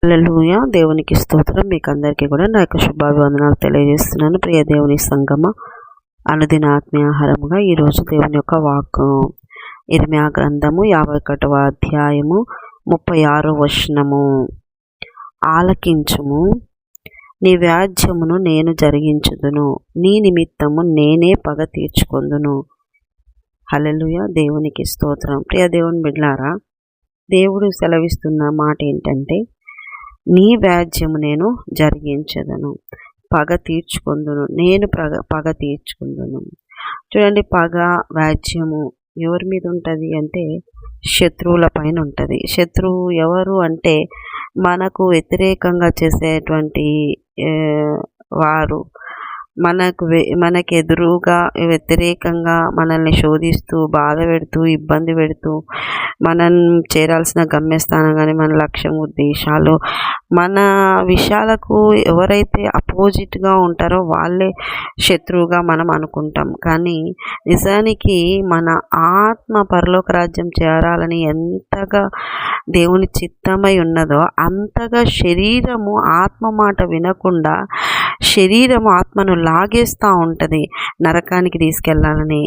హల్లెలూయా. దేవునికి స్తోత్రం. మీకు అందరికీ కూడా నా యొక్క శుభాభివందనాలు తెలియజేస్తున్నాను. ప్రియ దేవుని సంగమ, అనుదిన ఆత్మీయాహారముగా ఈరోజు దేవుని యొక్క వాక్కు ఇర్మియా గ్రంథము 51వ అధ్యాయము 36వ వచనము. ఆలకించుము, నీ వ్యాజ్యమును నేను జరిగించుదును, నీ నిమిత్తము నేనే పగ తీర్చుకొందును. హల్లెలూయా. దేవునికి స్తోత్రం. ప్రియ దేవుని బిడ్డలారా, దేవుడు సెలవిస్తున్న మాట ఏంటంటే, నీ వ్యాజ్యము నేను జరిగించదను, పగ తీర్చుకొందును, నేను పగ తీర్చుకుందును. చూడండి, పగ వ్యాజ్యము ఎవరి మీద ఉంటుంది అంటే శత్రువుల పైన ఉంటుంది. శత్రువు ఎవరు అంటే మనకు వ్యతిరేకంగా చేసేటువంటి వారు, మనకు ఎదురుగా వ్యతిరేకంగా మనల్ని శోధిస్తూ, బాధ పెడుతూ, ఇబ్బంది పెడుతూ, మనం చేరాల్సిన గమ్యస్థానం కానీ మన లక్ష్యం, ఉద్దేశాలు, మన విషయాలకు ఎవరైతే అపోజిట్గా ఉంటారో వాళ్ళే శత్రువుగా మనం అనుకుంటాం. కానీ నిజానికి మన ఆత్మ పరలోక రాజ్యం చేరాలని ఎంతగా దేవుని చిత్తమై ఉన్నదో అంతగా శరీరము ఆత్మ మాట వినకుండా శరీరము ఆత్మను లాగేస్తూ ఉంటుంది నరకానికి తీసుకెళ్ళాలని.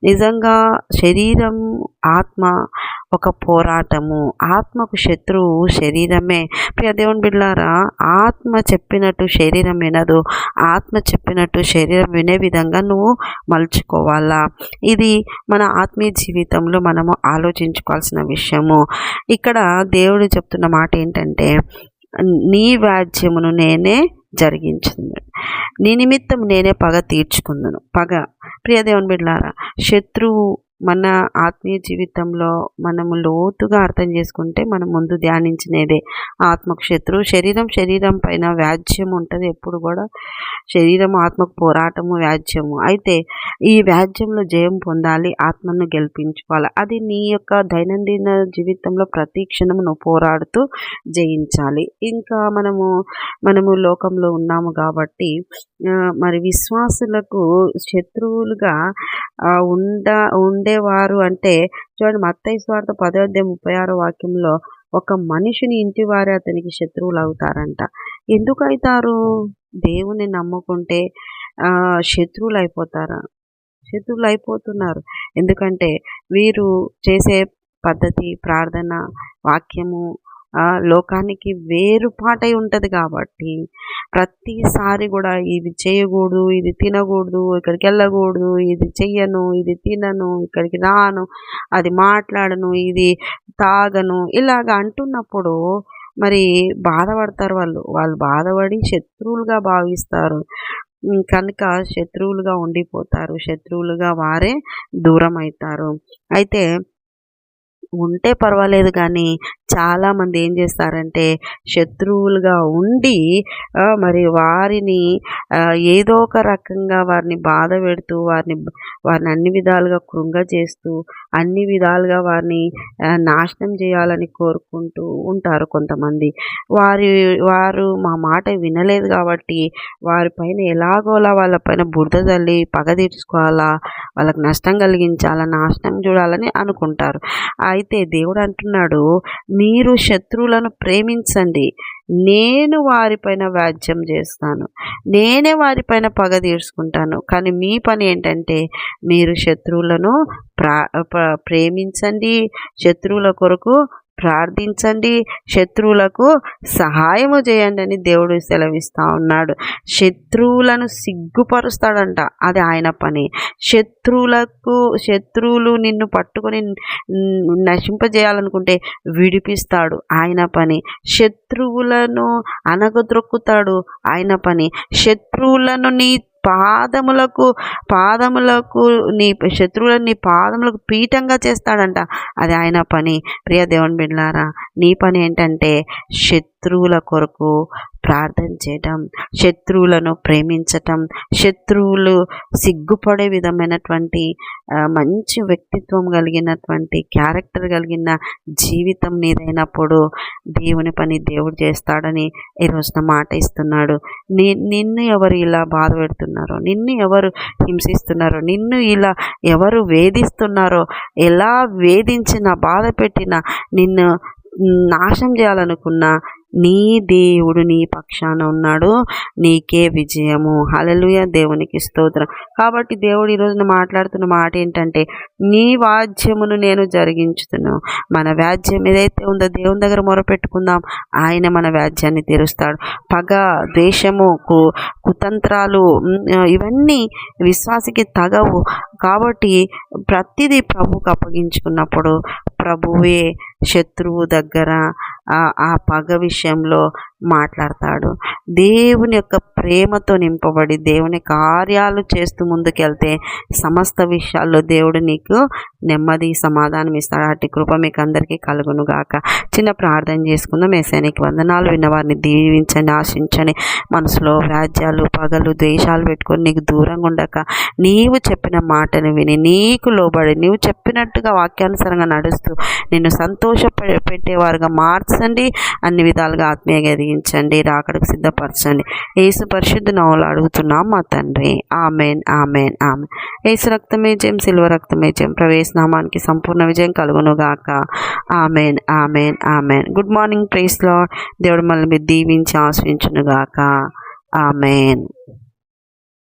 నిజంగా శరీరం ఆత్మ ఒక పోరాటము. ఆత్మకు శత్రువు శరీరమే. ప్రియ దేవుని బిడ్డలారా, ఆత్మ చెప్పినట్టు శరీరం వినదు. ఆత్మ చెప్పినట్టు శరీరం వినే విధంగా నువ్వు మలుచుకోవాలా. ఇది మన ఆత్మీయ జీవితంలో మనము ఆలోచించుకోవాల్సిన విషయము. ఇక్కడ దేవుడు చెప్తున్న మాట ఏంటంటే, నీ వ్యాజ్యమును నేనే జరిగించును, నీ నిమిత్తం నేనే పగ తీర్చుకుందును. పగ, ప్రియ దేవుని బిడ్డలారా, శత్రువు మన ఆత్మీయ జీవితంలో మనము లోతుగా అర్థం చేసుకుంటే మనం ముందు ధ్యానించినదే ఆత్మకు శత్రువు. శరీరం పైన వ్యాజ్యం ఉంటుంది. ఎప్పుడు కూడా శరీరం ఆత్మకు పోరాటము, వ్యాజ్యము. అయితే ఈ వ్యాజ్యంలో జయం పొందాలి, ఆత్మను గెలిపించుకోవాలి. అది నీ యొక్క దైనందిన జీవితంలో ప్రతి క్షణము నువ్వు పోరాడుతూ జయించాలి. ఇంకా మనము లోకంలో ఉన్నాము కాబట్టి మరి విశ్వాసులకు శత్రువులుగా ఉండేవారు అంటే చూడండి, మత్తయి సువార్త 10:36 వాక్యంలో ఒక మనిషిని ఇంటి వారే అతనికి శత్రువులు అవుతారంట. ఎందుకు అవుతారు? దేవుని నమ్ముకుంటే శత్రువులు అయిపోతారా? శత్రువులు అయిపోతున్నారు. ఎందుకంటే వీరు చేసే పద్ధతి, ప్రార్థన, వాక్యము లోకానికి వేరుపాటై ఉంటుంది. కాబట్టి ప్రతిసారి కూడా ఇది చేయకూడదు, ఇది తినకూడదు, ఇక్కడికి వెళ్ళకూడదు, ఇది చెయ్యను, ఇది తినను, ఇక్కడికి రాను, అది మాట్లాడను, ఇది తాగను, ఇలాగ అంటున్నప్పుడు మరి బాధపడతారు. వాళ్ళు బాధపడి శత్రువులుగా భావిస్తారు. కనుక శత్రువులుగా ఉండిపోతారు. శత్రువులుగా వారే దూరం అవుతారు. అయితే ఉంటే పర్వాలేదు, కానీ చాలామంది ఏం చేస్తారంటే శత్రువులుగా ఉండి మరి వారిని ఏదో ఒక రకంగా వారిని బాధ పెడుతూ, వారిని అన్ని విధాలుగా కృంగజేస్తూ, అన్ని విధాలుగా వారిని నాశనం చేయాలని కోరుకుంటూ ఉంటారు కొంతమంది. వారు మా మాట వినలేదు కాబట్టి వారిపైన ఎలాగోలా వాళ్ళపైన బురద తల్లి పగ తీర్చుకోవాలా, వాళ్ళకి నష్టం కలిగించాలా, నాశనం చూడాలని అనుకుంటారు. అయితే దేవుడు అంటున్నాడు, మీరు శత్రువులను ప్రేమించండి, నేను వారిపైన వ్యాజ్యం చేస్తాను, నేనే వారిపైన పగ తీర్చుకుంటాను. కానీ మీ పని ఏంటంటే మీరు శత్రువులను ప్రేమించండి, శత్రువుల కొరకు ప్రార్థించండి, శత్రువులకు సహాయము చేయండి అని దేవుడు సెలవిస్తూ ఉన్నాడు. శత్రువులను సిగ్గుపరుస్తాడంట, అది ఆయన పని. శత్రువులు నిన్ను పట్టుకొని నశింపజేయాలనుకుంటే విడిపిస్తాడు, ఆయన పని. శత్రువులను అనగద్రొక్కుతాడు, ఆయన పని. శత్రువులను నీ పాదములకు నీ శత్రువులను నీ పాదములకు పీఠంగా చేస్తాడంట, అది ఆయన పని. ప్రియ దేవుని బిడ్డలారా, నీ పని ఏంటంటే శత్రువుల కొరకు ప్రార్థన చేయటం, శత్రువులను ప్రేమించటం, శత్రువులు సిగ్గుపడే విధమైనటువంటి మంచి వ్యక్తిత్వం కలిగినటువంటి, క్యారెక్టర్ కలిగిన జీవితం నీదైనప్పుడు దేవుని పని దేవుడు చేస్తాడని ఈరోజున మాట ఇస్తున్నాడు. నిన్ను ఎవరు ఇలా బాధ పెడుతున్నారో, నిన్ను ఎవరు హింసిస్తున్నారో, నిన్ను ఇలా ఎవరు వేధిస్తున్నారో, ఎలా వేధించినా బాధ పెట్టినా, నిన్ను నాశనం చేయాలనుకున్నా నీ దేవుడు నీ పక్షాన ఉన్నాడు, నీకే విజయము. హల్లెలూయా, దేవునికి స్తోత్రం. కాబట్టి దేవుడు ఈరోజు మాట్లాడుతున్న మాట ఏంటంటే, నీ వాద్యమును నేను జరిగించుతున్నాను. మన వ్యాజ్యం ఏదైతే ఉందో దేవుని దగ్గర మొరపెట్టుకుందాం, ఆయన మన వ్యాజ్యాన్ని తీరుస్తాడు. పగ, ద్వేషము, కుతంత్రాలు ఇవన్నీ విశ్వాసికి తగవు. కాబట్టి ప్రతిదీ ప్రభువుకు అప్పగించుకున్నప్పుడు ప్రభువే శత్రువు దగ్గర ఆ పగ విషయంలో మాట్లాడతాడు. దేవుని యొక్క ప్రేమతో నింపబడి దేవుని కార్యాలు చేస్తూ ముందుకెళ్తే సమస్త విషయాల్లో దేవుడు నీకు నెమ్మది, సమాధానం ఇస్తాడు. అట్టి కృప మీకు అందరికీ కలుగును గాక. చిన్న ప్రార్థన చేసుకుందాం. యేసయ్యనికి వందనాలు. విన్నవారిని దీవించండి, ఆశించండి. మనసులో వ్యాజ్యాలు, పగలు, ద్వేషాలు పెట్టుకొని నీకు దూరంగా ఉండక నీవు చెప్పిన మాటను విని నీకు లోబడి నీవు చెప్పినట్టుగా వాక్యానుసారంగా నడుస్తూ నిన్ను సంతోషపెట్టేవారుగా మార్చండి. అన్ని విధాలుగా ఆత్మీయంగా ఎదిగించండి, రాకడకు సిద్ధపరచండి. యేసు పరిశుద్ధ నామములో అడుగుతున్నాం మా తండ్రి. Amen, amen, amen. యేసు రక్తమే జయం, సిల్వ రక్తమే జయం. ప్రవేశ నామానికి సంపూర్ణ విజయం కలుగును గాక. Amen, amen, amen. Good morning. Praise Lord. దేవుడు మనల్ని దీవించి ఆశీర్వదించును గాక. ఆమెన్.